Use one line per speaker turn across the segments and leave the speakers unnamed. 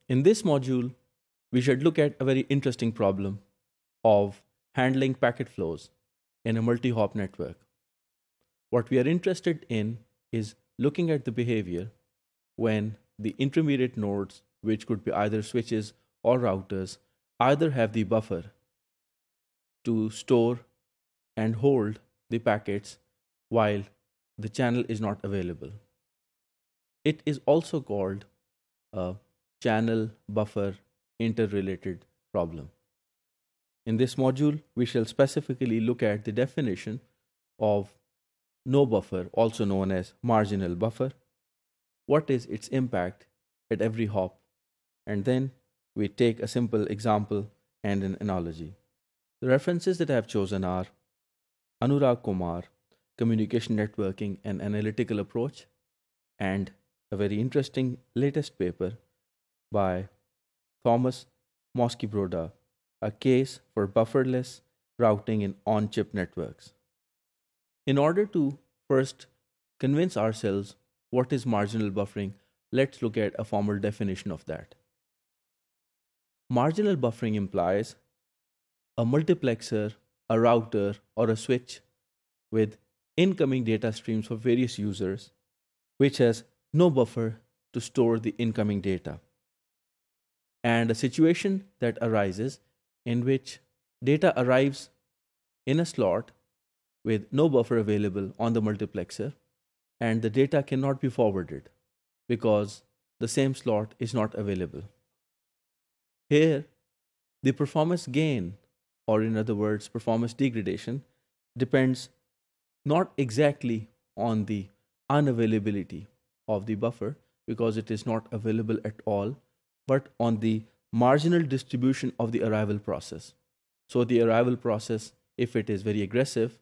In this module, we should look at a very interesting problem of handling packet flows in a multi-hop network. What we are interested in is looking at the behavior when the intermediate nodes, which could be either switches or routers, either have the buffer to store and hold the packets while the channel is not available. It is also called a channel buffer interrelated problem. In this module, we shall specifically look at the definition of no buffer, also known as marginal buffer. What is its impact at every hop? And then we take a simple example and an analogy. The references that I have chosen are Anurag Kumar, Communication Networking and Analytical Approach, and a very interesting latest paper by Thomas Moskibroda, a case for bufferless routing in on-chip networks. In order to first convince ourselves what is marginal buffering, let's look at a formal definition of that. Marginal buffering implies a multiplexer, a router, or a switch with incoming data streams for various users, which has no buffer to store the incoming data, and a situation that arises in which data arrives in a slot with no buffer available on the multiplexer, and the data cannot be forwarded because the same slot is not available. Here, the performance gain, or in other words, performance degradation, depends not exactly on the unavailability of the buffer because it is not available at all, but on the marginal distribution of the arrival process. So the arrival process, if it is very aggressive,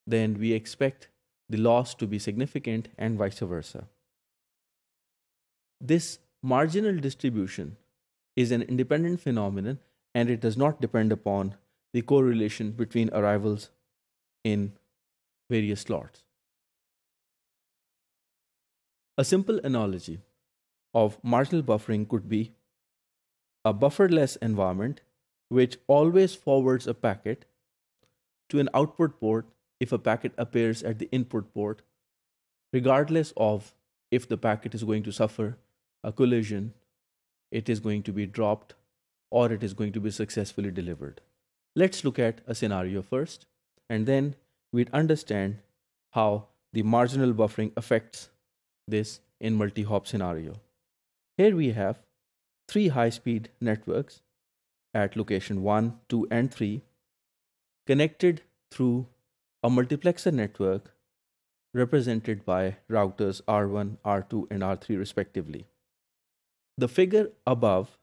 then we expect the loss to be significant and vice versa. This marginal distribution is an independent phenomenon and it does not depend upon the correlation between arrivals in various slots. A simple analogy of marginal buffering could be a bufferless environment which always forwards a packet to an output port if a packet appears at the input port, regardless of if the packet is going to suffer a collision, it is going to be dropped, or it is going to be successfully delivered. Let's look at a scenario first, and then we'd understand how the marginal buffering affects this in multi-hop scenario. Here we have 3 high-speed networks at location 1, 2, and 3 connected through a multiplexer network represented by routers R1, R2, and R3 respectively. The figure above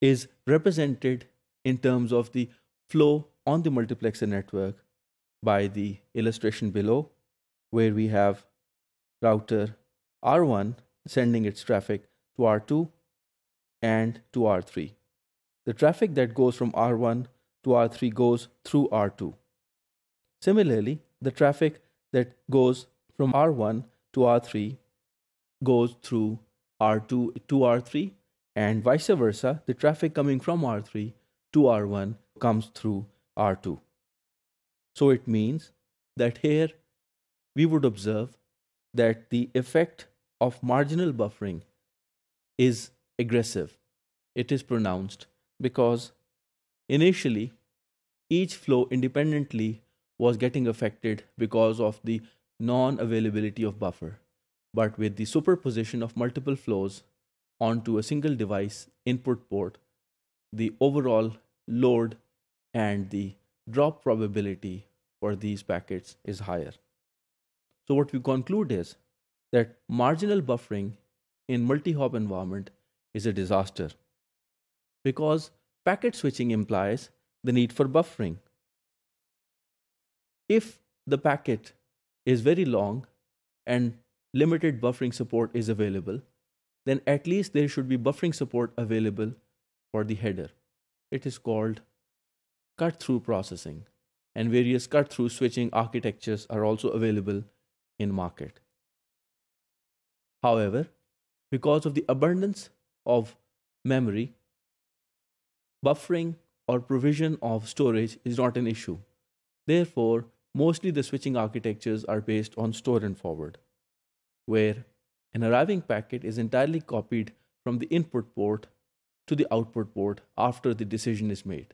is represented in terms of the flow on the multiplexer network by the illustration below, where we have router R1 sending its traffic to R2 and to R3. The traffic that goes from R1 to R3 goes through R2. Similarly, the traffic that goes from R1 to R3 goes through R2 to R3, and vice versa, the traffic coming from R3 to R1 comes through R2. So it means that here we would observe that the effect of marginal buffering is aggressive. It is pronounced because initially each flow independently was getting affected because of the non-availability of buffer. But with the superposition of multiple flows onto a single device input port, the overall load and the drop probability for these packets is higher. So what we conclude is that marginal buffering in multi-hop environment is a disaster because packet switching implies the need for buffering. If the packet is very long and limited buffering support is available, then at least there should be buffering support available for the header. It is called cut-through processing, and various cut-through switching architectures are also available in market. However, because of the abundance of memory, buffering or provision of storage is not an issue. Therefore, mostly the switching architectures are based on store and forward, where an arriving packet is entirely copied from the input port to the output port after the decision is made.